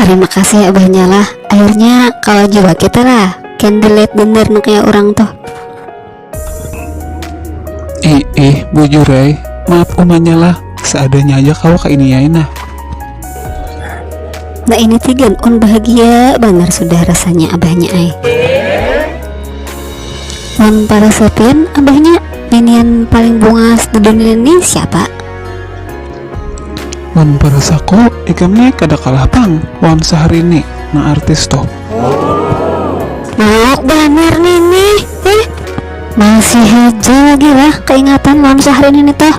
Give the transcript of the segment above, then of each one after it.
Terima kasih ya abahnya lah. Akhirnya kalau juga kita lah candlelight bener nu kayak orang tuh. Bujur maaf umanya lah, seadanya aja kau ke ini ya nah. Nah ini tigan on bahagia benar sudah rasanya abahnya Wan para sepin abahnya minian paling bungas di dunia ini siapa? Wan parasaku ikamnya kada kalah pang wan sehari ini na artis toh. Mau bener nih masih hijau lagi lah keingatan wan sehari ini toh.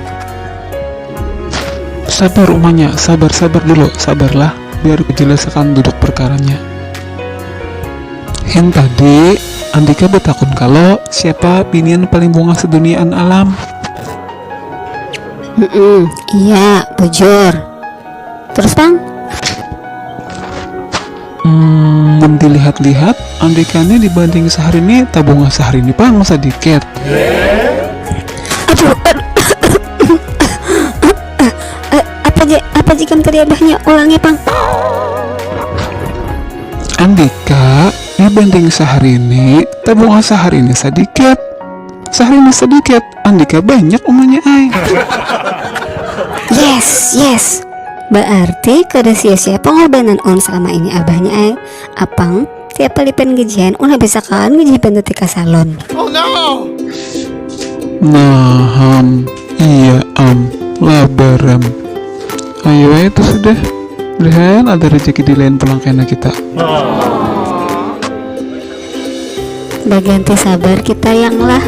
Sabar umanya, sabar dulu, sabarlah biar kujelaskan duduk perkaranya. Yang tadi Andika bertakun kalau siapa binian paling bunga seduniaan alam. Iya bujur. Terus bang? Dilihat-lihat Andikanya dibanding sehari ini tabungan sehari ini pang sedikit. Apa jika tadi abahnya ulangi pang? Andika dibanding sehari ini tabungan sehari ini sedikit. Sehari ini sedikit, Andika banyak umumnya Yes. Berarti kada sia-sia pengorbanan on selama ini abahnya apang tiap pelipen gajian udah bisa kan gajian detik salon. Oh no. Nah, iya labaram. Ayo itu sudah. Lihat ada rezeki di lain pelangkana kita. Bagian sabar kita yang lah.